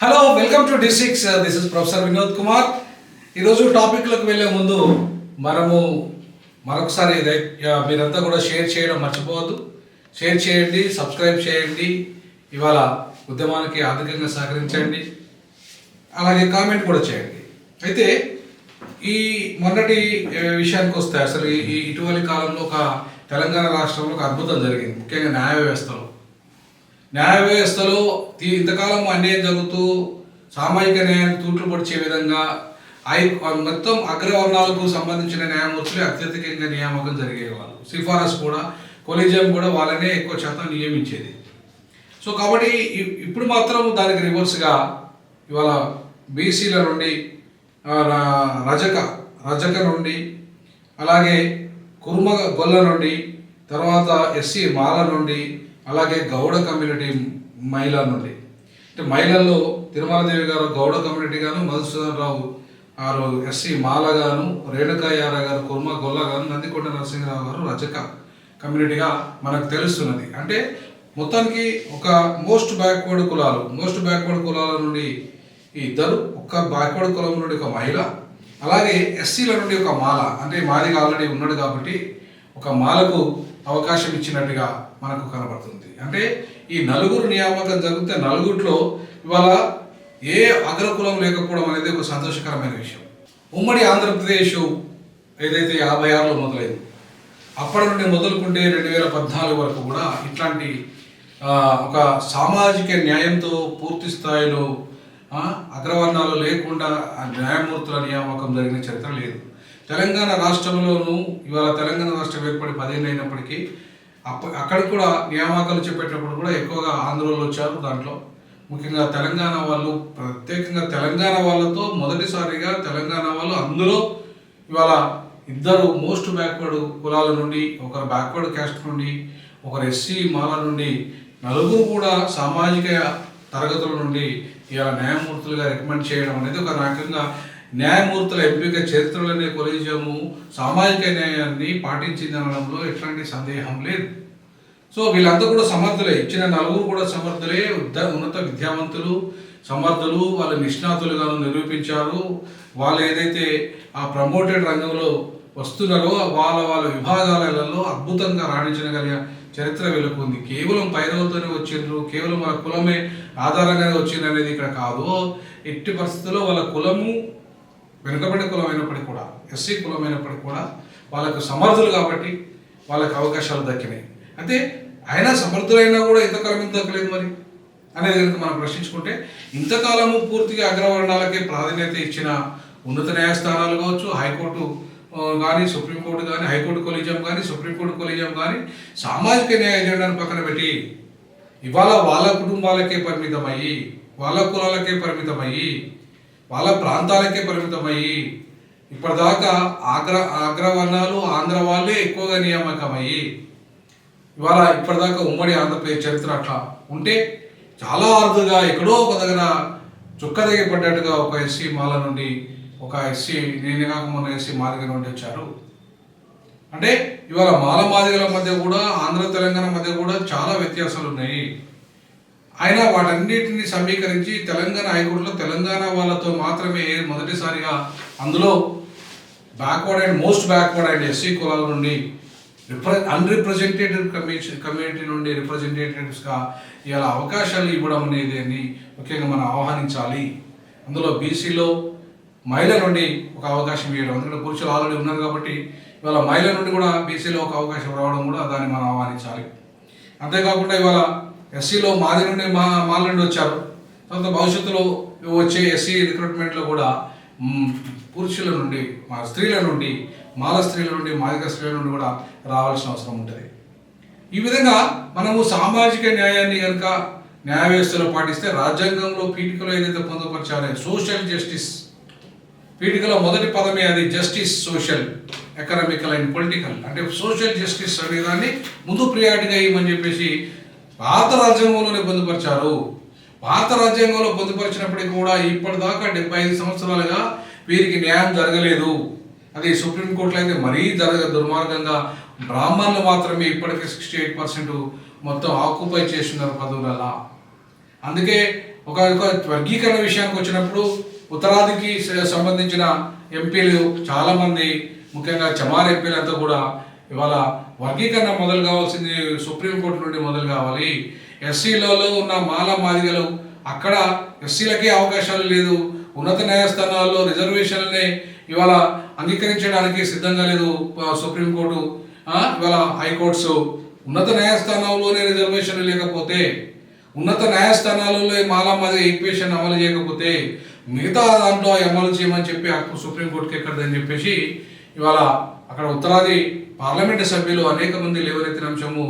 Hello welcome to డి6 this is professor Vinod Kumar. ఈరోజు టాపిక్లోకి వెళ్ళే ముందు మనము మరొకసారి మీరంతా కూడా షేర్ చేయడం మర్చిపోవద్దు. షేర్ చేయండి, సబ్స్క్రైబ్ చేయండి, ఇవాళ ఉద్యమానికి ఆర్థికంగా సహకరించండి, అలాగే కామెంట్ కూడా చేయండి. అయితే ఈ మొన్నటి విషయానికి వస్తే అసలు ఈ ఇటీవలి కాలంలో ఒక తెలంగాణ రాష్ట్రంలో ఒక అద్భుతం జరిగింది, ముఖ్యంగా న్యాయ వ్యవస్థలో ఇంతకాలం అన్యాయం జరుగుతూ సామాజిక న్యాయాన్ని తూట్లు పొడిచే విధంగా మొత్తం అగ్రవర్ణాలకు సంబంధించిన న్యాయమూర్తులే అత్యధికంగా నియామకం జరిగేవాళ్ళు. సిఫారసు కూడా, కొలీజియం కూడా వాళ్ళనే ఎక్కువ శాతం నియమించేది. సో కాబట్టి ఇప్పుడు మాత్రం దానికి రివర్స్గా ఇవాళ బీసీల నుండి, రజక నుండి, అలాగే కుర్మ గొల్ల నుండి, తర్వాత ఎస్సీ మాల నుండి, అలాగే గౌడ కమ్యూనిటీ మహిళల నుండి, అంటే మహిళల్లో తిరుమలదేవి గారు గౌడ కమ్యూనిటీ గాను, మధుసూదన్ రావు గారు ఎస్సీ మాల గాను, రేణుకాయార గారు కుర్మ గొల్ల గాను, నందికొండ నరసింహరావు గారు రజక కమ్యూనిటీగా మనకు తెలుస్తున్నది. అంటే మొత్తానికి ఒక మోస్ట్ బ్యాక్వర్డ్ కులాల నుండి ఇద్దరు, ఒక బ్యాక్వర్డ్ కులం నుండి ఒక మహిళ, అలాగే ఎస్సీల నుండి ఒక మాల, అంటే మాదిగా ఆల్రెడీ ఉన్నాడు కాబట్టి ఒక మాలకు అవకాశం ఇచ్చినట్టుగా మనకు కనబడుతుంది. అంటే ఈ నలుగురు నియామకం జరిగితే నలుగురిలో ఇవాళ ఏ అగ్రకులం లేకపోవడం అనేది ఒక సంతోషకరమైన విషయం. ఉమ్మడి ఆంధ్రప్రదేశ్ ఏదైతే 56లో మొదలైంది, అప్పటి నుండి మొదలుకుంటే 2014 వరకు కూడా ఇట్లాంటి ఒక సామాజిక న్యాయంతో పూర్తి స్థాయిలో అగ్రవర్ణాలు లేకుండా న్యాయమూర్తుల నియామకం జరిగిన చరిత్ర లేదు. తెలంగాణ రాష్ట్రంలోనూ ఇవాళ తెలంగాణ రాష్ట్రం ఏర్పడి 10 ఏళ్ళు అయినప్పటికీ అక్కడ కూడా నియామకాలు చెప్పేటప్పుడు కూడా ఎక్కువగా ఆంధ్రలో వచ్చారు. దాంట్లో ముఖ్యంగా తెలంగాణ వాళ్ళు, ప్రత్యేకంగా తెలంగాణ వాళ్ళతో మొదటిసారిగా తెలంగాణ వాళ్ళు అందులో ఇవాళ ఇద్దరు మోస్ట్ బ్యాక్వర్డ్ కులాల నుండి, ఒకరు బ్యాక్వర్డ్ క్యాస్ట్ నుండి, ఒకరు ఎస్సీ మాల నుండి, నలుగురు కూడా సామాజిక తరగతుల నుండి ఇవాళ న్యాయమూర్తులుగా రికమెండ్ చేయడం అనేది ఒక రకంగా న్యాయమూర్తుల ఎంపిక చరిత్రలోనే కొలీజియము సామాజిక న్యాయాన్ని పాటించిందనడంలో ఎట్లాంటి సందేహం లేదు. సో వీళ్ళంతా కూడా సమర్థులే, ఇచ్చిన నలుగురు కూడా సమర్థులే, ఉన్నత విద్యావంతులు, సమర్థులు, వాళ్ళు నిష్ణాతులుగాను నిరూపించారు. వాళ్ళు ఏదైతే ఆ ప్రమోటెడ్ రంగంలో వస్తున్నారో వాళ్ళ విభాగాలలో అద్భుతంగా రాణించగలిగిన చరిత్ర వీళ్ళకు ఉంది. కేవలం పైరవతోనే వచ్చిండ్రు, కేవలం వాళ్ళ కులమే ఆధారంగానే వచ్చింది అనేది ఇక్కడ కాదు. ఎట్టి పరిస్థితుల్లో వాళ్ళ కులము వెనుకబడిన కులం అయినప్పటికీ కూడా, ఎస్సీ కులం అయినప్పటికీ కూడా వాళ్ళకు సమర్థులు కాబట్టి వాళ్ళకి అవకాశాలు దక్కినాయి. అయితే అయినా సమర్థులైనా కూడా ఇంతకాలం ఎందుకు దక్కలేదు మరి అనేది కనుక మనం ప్రశ్నించుకుంటే, ఇంతకాలము పూర్తిగా అగ్రవర్ణాలకే ప్రాధాన్యత ఇచ్చిన ఉన్నత న్యాయస్థానాలు కావచ్చు, హైకోర్టు కానీ, సుప్రీంకోర్టు కానీ, హైకోర్టు కొలీజియం కానీ, సుప్రీంకోర్టు కొలీజియం కానీ సామాజిక న్యాయ ఎజెండాను పక్కన పెట్టి ఇవాళ వాళ్ళ కుటుంబాలకే పరిమితమయ్యి, వాళ్ళ కులాలకే పరిమితమయ్యి, వాళ్ళ ప్రాంతాలకే పరిమితమయ్యి, ఇప్పటిదాకా అగ్రవర్ణాలు ఆంధ్ర వాళ్ళే ఎక్కువగా నియామకమయ్యి ఇవాళ ఇప్పటిదాకా ఉమ్మడి ఆంధ్రప్రదేశ్ చరిత్ర అట్లా ఉంటే చాలా అరుదుగా ఎక్కడో ఒక దగ్గర చుక్క పడ్డట్టుగా ఒక ఎస్సీ మాల నుండి, ఒక ఎస్సీ నేను కాకమున్న ఎస్సీ మాదిగ నుండి వచ్చారు. అంటే ఇవాళ మాదిగల మధ్య కూడా, ఆంధ్ర తెలంగాణ మధ్య కూడా చాలా వ్యత్యాసాలు ఉన్నాయి. అయినా వాటన్నిటిని సమీకరించి తెలంగాణ హైకోర్టులో తెలంగాణ వాళ్ళతో మాత్రమే మొదటిసారిగా అందులో backward and most backward and SC కులాల నుండి అన్రిప్రజెంటేటివ్ కమ్యూనిటీ నుండి రిప్రజెంటేటివ్స్గా ఇలా అవకాశాలు ఇవ్వడం అనేది ముఖ్యంగా మనం ఆహ్వానించాలి. అందులో బీసీలో మహిళ నుండి ఒక అవకాశం ఇవ్వడం, ఎందుకంటే పురుషులు ఆల్రెడీ ఉన్నారు కాబట్టి ఇవాళ మహిళ నుండి కూడా బీసీలో ఒక అవకాశం రావడం కూడా దాన్ని మనం ఆహ్వానించాలి. అంతేకాకుండా ఇవాళ ఎస్సీలో మాది నుండి మాల నుండి వచ్చారు, తర్వాత భవిష్యత్తులో వచ్చే ఎస్సీ రిక్రూట్మెంట్లో కూడా పురుషుల నుండి, స్త్రీల నుండి, మాల స్త్రీల నుండి, మాదిక స్త్రీల నుండి కూడా రావాల్సిన అవసరం ఉంటుంది. ఈ విధంగా మనము సామాజిక న్యాయాన్ని కనుక న్యాయ వ్యవస్థలో పాటిస్తే, రాజ్యాంగంలో పీఠికలో ఏదైతే పొందుపరిచారో సోషల్ జస్టిస్, పీఠికలో మొదటి పదమే అది justice, social, economical and political, అంటే సోషల్ జస్టిస్ అనే దాన్ని ముందు ప్రియారిటీగా ఇవ్వమని చెప్పేసి భారత రాజ్యాంగంలోనే పొందుపరిచారు. భారత రాజ్యాంగంలో పొందుపరిచినప్పటికీ కూడా ఇప్పటిదాకా 75 సంవత్సరాలుగా వీరికి న్యాయం జరగలేదు. అది సుప్రీంకోర్టులో అయితే మరీ దుర్మార్గంగా బ్రాహ్మణులు మాత్రమే ఇప్పటికీ 68% మొత్తం ఆక్యుపై చేస్తున్నారు పదవులలో. అందుకే ఒక వర్గీకరణ విషయానికి వచ్చినప్పుడు ఉత్తరాదికి సంబంధించిన ఎంపీలు చాలామంది, ముఖ్యంగా చమార్ ఎంపీలంతా కూడా ఇవాళ వర్గీకరణ మొదలు కావాల్సింది సుప్రీంకోర్టు నుండి మొదలు కావాలి. ఎస్సీలలో ఉన్న మాల మాదిగలు అక్కడ ఎస్సీలకే అవకాశాలు లేదు, ఉన్నత న్యాయస్థానాల్లో రిజర్వేషన్లనే ఇవాళ అంగీకరించడానికి సిద్ధంగా లేదు సుప్రీంకోర్టు. ఇవాళ హైకోర్ట్స్ ఉన్నత న్యాయస్థానంలోనే రిజర్వేషన్లు లేకపోతే, ఉన్నత న్యాయస్థానాలలో మాలా మాదిగ ఈక్వేషన్ అమలు చేయకపోతే మిగతా దాంట్లో అమలు చేయమని చెప్పి హక్కు సుప్రీంకోర్టుకి ఎక్కడదని చెప్పేసి ఇవాళ అక్కడ ఉత్తరాది పార్లమెంటు సభ్యులు అనేక మంది లేవనెత్తిన అంశము,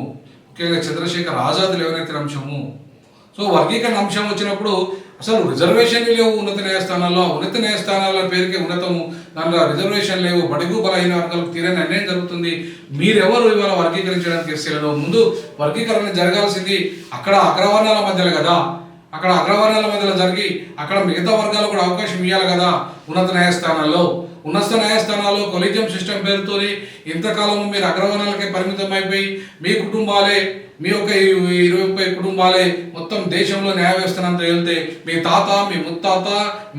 ముఖ్యంగా చంద్రశేఖర్ ఆజాద్ లేవనెత్తిన అంశము. సో వర్గీకరణ అంశం వచ్చినప్పుడు అసలు రిజర్వేషన్లు లేవు ఉన్నత న్యాయస్థానాల్లో, ఉన్నత న్యాయస్థానాల పేరుకే ఉన్నతము, దాంట్లో రిజర్వేషన్ లేవు, బడుగు బలహీన వర్గాలకు తీరని అన్యాయం జరుగుతుంది. మీరెవరు ఇవాళ వర్గీకరించడానికి ఎస్సీలలో? ముందు వర్గీకరణ జరగాల్సింది అక్కడ అగ్రవర్ణాల మధ్యలో కదా, అక్కడ అగ్రవర్ణాల మధ్యలో జరిగి అక్కడ మిగతా వర్గాలు కూడా అవకాశం ఇవ్వాలి కదా ఉన్నత న్యాయస్థానాల్లో. ఉన్నత న్యాయస్థానాల్లో కొలీజియం సిస్టమ్ పేరుతో ఇంతకాలం మీరు అగ్రవర్ణాలకే పరిమితం అయిపోయి మీ కుటుంబాలే, మీ యొక్క 20 కుటుంబాలే మొత్తం దేశంలో న్యాయ వ్యవస్థనంతా వెళ్తే మీ తాత, మీ ముత్తాత,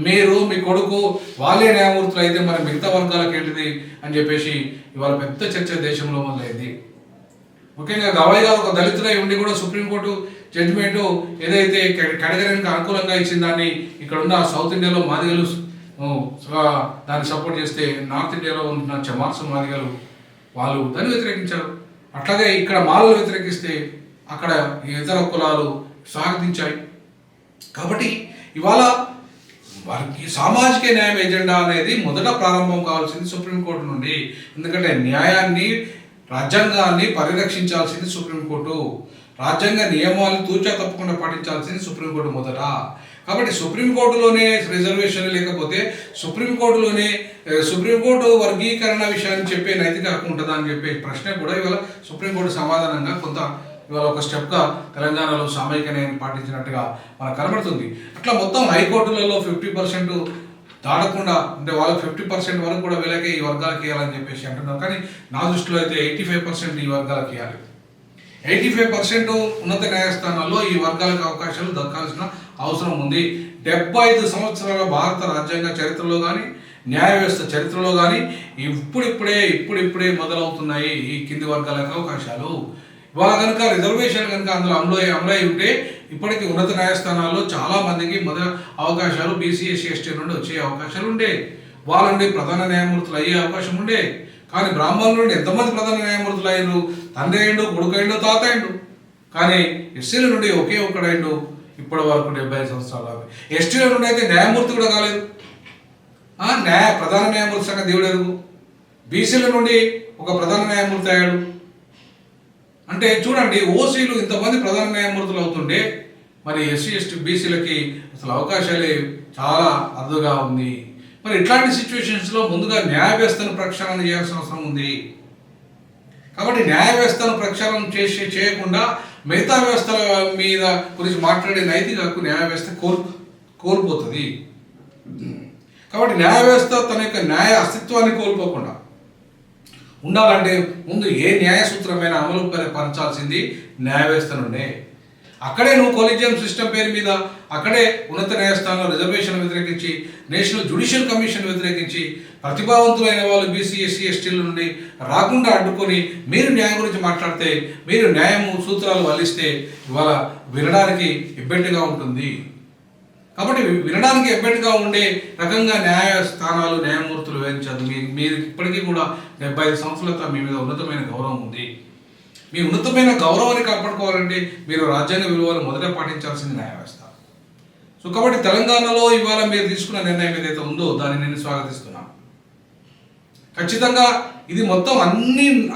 మీరు, మీ కొడుకు వాళ్ళే న్యాయమూర్తులు అయితే మరి మిగతా వర్గాలకు ఏంటిది అని చెప్పేసి ఇవాళ పెద్ద చర్చ దేశంలో మొదలైంది. ముఖ్యంగా గవాయి గారు ఒక దళితులై ఉండి కూడా సుప్రీంకోర్టు జడ్జిమెంట్ ఏదైతే కేటగిరీకి అనుకూలంగా ఇచ్చిన దాన్ని ఇక్కడ ఉన్న సౌత్ ఇండియాలో మాదిగలు దాన్ని సపోర్ట్ చేస్తే నార్త్ ఇండియాలో ఉన్న చమార్స్ మాదిగలు వాళ్ళు దాన్ని వ్యతిరేకించారు. అట్లాగే ఇక్కడ మాలలు వ్యతిరేకిస్తే అక్కడ ఇతర కులాలు స్వాగతించాయి. కాబట్టి ఇవాళ వారికి సామాజిక న్యాయం ఎజెండా అనేది మొదట ప్రారంభం కావాల్సింది సుప్రీంకోర్టు నుండి. ఎందుకంటే న్యాయాన్ని, రాజ్యాంగాన్ని పరిరక్షించాల్సింది సుప్రీంకోర్టు, రాజ్యాంగ నియమాలను తూచా తప్పకుండా పాటించాల్సింది సుప్రీంకోర్టు మొదట. కాబట్టి సుప్రీంకోర్టులోనే రిజర్వేషన్లు లేకపోతే సుప్రీంకోర్టు వర్గీకరణ విషయాన్ని చెప్పే నైతిక హక్కు ఉంటుందా అని చెప్పే ప్రశ్న కూడా ఇవాళ సుప్రీంకోర్టు సమాధానంగా కొంత ఇవాళ ఒక స్టెప్గా తెలంగాణలో సామాజిక న్యాయాన్ని పాటించినట్టుగా మనకు కనబడుతుంది. అట్లా మొత్తం హైకోర్టులలో 50% దాటకుండా, అంటే వాళ్ళకి 50% వరకు కూడా వీళ్ళకే ఈ వర్గాలకు ఇవ్వాలని చెప్పేసి అంటున్నారు. కానీ నా దృష్టిలో అయితే 85% ఈ వర్గాలకు ఇవ్వాలి. 85% ఉన్నత న్యాయస్థానాల్లో ఈ వర్గాలకు అవకాశాలు దక్కాల్సిన అవసరం ఉంది. 75 సంవత్సరాల భారత రాజ్యాంగ చరిత్రలో కానీ, న్యాయ వ్యవస్థ చరిత్రలో కానీ ఇప్పుడిప్పుడే మొదలవుతున్నాయి ఈ కింది వర్గాలకు అవకాశాలు. ఇవాళ కనుక రిజర్వేషన్ కనుక అందులో అమలై ఉంటే ఇప్పటికీ ఉన్నత న్యాయస్థానాల్లో చాలా మందికి అవకాశాలు బీసీ, ఎస్సీ, ఎస్టీ నుండి వచ్చే అవకాశాలు ఉండే, వాళ్ళ నుండి ప్రధాన న్యాయమూర్తులు అయ్యే అవకాశం ఉండే. కానీ బ్రాహ్మణుల నుండి ఎంతమంది ప్రధాన న్యాయమూర్తులు అయ్యారు? తండ్రి అయిండు, కొడుకు అయిండు, తాత అయిండు. కానీ ఎస్సీల నుండి ఒకే ఒక్కడైండు ఇప్పటి వరకు 75 సంవత్సరాలు. ఎస్టీల నుండి అయితే న్యాయమూర్తి కూడా కాలేదు. ప్రధాన న్యాయమూర్తి సంగతి దేవుడు ఎరుగు. బీసీల నుండి ఒక ప్రధాన న్యాయమూర్తి అయ్యాడు. అంటే చూడండి, ఓసీలు ఇంతమంది ప్రధాన న్యాయమూర్తులు అవుతుండే మరి ఎస్సీ, ఎస్టీ, బీసీలకి అసలు అవకాశాలే చాలా అరుదుగా ఉంది. మరి ఇట్లాంటి సిచ్యువేషన్స్లో ముందుగా న్యాయ వ్యవస్థను ప్రక్షాళన చేయాల్సిన అవసరం ఉంది. కాబట్టి న్యాయ వ్యవస్థను ప్రక్షాళన చేయకుండా మిగతా వ్యవస్థల మీద గురించి మాట్లాడే నైతిక హక్కు న్యాయ వ్యవస్థ కోల్పోతుంది. కాబట్టి న్యాయ వ్యవస్థ తన యొక్క న్యాయ అస్తిత్వాన్ని కోల్పోకుండా ఉండాలంటే ముందు ఏ న్యాయ సూత్రమైనా అమలు పరచాల్సింది న్యాయ వ్యవస్థ నుండే. అక్కడే నువ్వు కొలీజియం సిస్టమ్ పేరు మీద అక్కడే ఉన్నత న్యాయస్థానంలో రిజర్వేషన్ వ్యతిరేకించి, నేషనల్ జ్యుడిషియల్ కమిషన్ వ్యతిరేకించి ప్రతిభావంతులైన వాళ్ళు బీసీ, ఎస్సీ, ఎస్టీల నుండి రాకుండా అడ్డుకొని మీరు న్యాయం గురించి మాట్లాడితే, మీరు న్యాయము సూత్రాలు వల్లిస్తే ఇవాళ వినడానికి ఇబ్బందిగా ఉంటుంది. కాబట్టి వినడానికి ఇబ్బందిగా ఉండే రకంగా న్యాయస్థానాలు, న్యాయమూర్తులు వేయించదు. మీరు ఇప్పటికీ కూడా 75 సంవత్సరాలతో మీ మీద ఉన్నతమైన గౌరవం ఉంది. మీ ఉన్నతమైన గౌరవాన్ని కాపాడుకోవాలంటే మీరు రాజ్యాంగ విలువలు మొదట పాటించాల్సింది న్యాయ వ్యవస్థ. సో కాబట్టి తెలంగాణలో ఇవాళ మీరు తీసుకున్న నిర్ణయం ఏదైతే ఉందో దాన్ని నేను స్వాగతిస్తున్నాను. ఖచ్చితంగా ఇది మొత్తం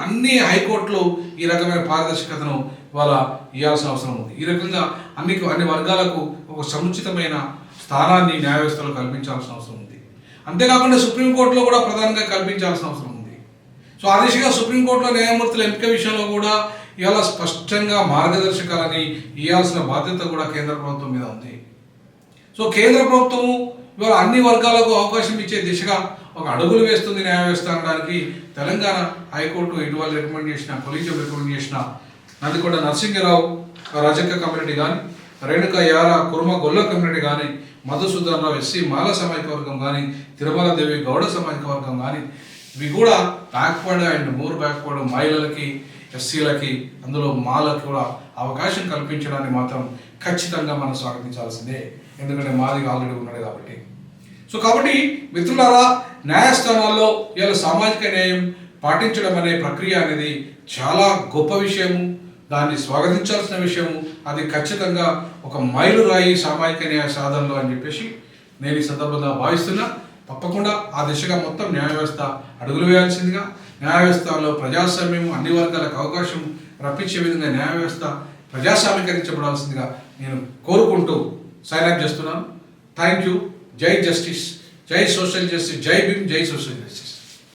అన్ని హైకోర్టులు ఈ రకమైన పారదర్శకతను ఇవాళ ఇవ్వాల్సిన అవసరం ఉంది. ఈ రకంగా అన్ని వర్గాలకు ఒక సముచితమైన స్థానాన్ని న్యాయ వ్యవస్థలో కల్పించాల్సిన అవసరం ఉంది. అంతేకాకుండా సుప్రీంకోర్టులో కూడా ప్రధానంగా కల్పించాల్సిన అవసరం ఉంది. సో ఆ దిశగా సుప్రీంకోర్టులో న్యాయమూర్తుల ఎంపిక విషయంలో కూడా ఇవాళ స్పష్టంగా మార్గదర్శకాలని ఇవ్వాల్సిన బాధ్యత కూడా కేంద్ర ప్రభుత్వం మీద ఉంది. సో కేంద్ర ప్రభుత్వము ఇవాళ అన్ని వర్గాలకు అవకాశం ఇచ్చే దిశగా ఒక అడుగులు వేస్తుంది న్యాయ వ్యవస్థ అనడానికి తెలంగాణ హైకోర్టు ఇటీవల రికమెండ్ చేసిన, కొలీజియం రికమెండ్ చేసిన నందికొండ నరసింగరావు రజక కమ్యూనిటీ కానీ, రేణుక యార కుర్మ గొల్ల కమ్యూనిటీ కానీ, మధుసూదన్ రావు ఎస్సీ మాల సామాజిక వర్గం కానీ, తిరుమల దేవి గౌడ సామాజిక వర్గం కానీ, ఇవి కూడా బ్యాక్వర్డ్ అండ్ మోర్ బ్యాక్వర్డ్ మహిళలకి, ఎస్సీలకి, అందులో మాలకి కూడా అవకాశం కల్పించడాన్ని మాత్రం ఖచ్చితంగా మనం స్వాగతించాల్సిందే. ఎందుకంటే మాది ఆల్రెడీ ఉన్నాడు కాబట్టి. సో కాబట్టి మిత్రులారా, న్యాయస్థానాల్లో ఇవాళ సామాజిక న్యాయం పాటించడం అనే ప్రక్రియ అనేది చాలా గొప్ప విషయము, దాన్ని స్వాగతించాల్సిన విషయము. అది ఖచ్చితంగా ఒక మైలురాయి సామాజిక న్యాయ సాధనలో అని చెప్పేసి నేను ఈ సందర్భంగా భావిస్తున్నా. తప్పకుండా ఆ దిశగా మొత్తం న్యాయ వ్యవస్థ అడుగులు వేయాల్సిందిగా, న్యాయ వ్యవస్థలో ప్రజాస్వామ్యం అన్ని వర్గాలకు అవకాశం రప్పించే విధంగా న్యాయ వ్యవస్థ ప్రజాస్వామీకరించబడాల్సిందిగా నేను కోరుకుంటూ సైన్ అప్ చేస్తున్నాను. Thank you. జై జస్టిస్, జై సోషల్ జస్టిస్, జై భీమ్, జై సోషల్ జస్టిస్.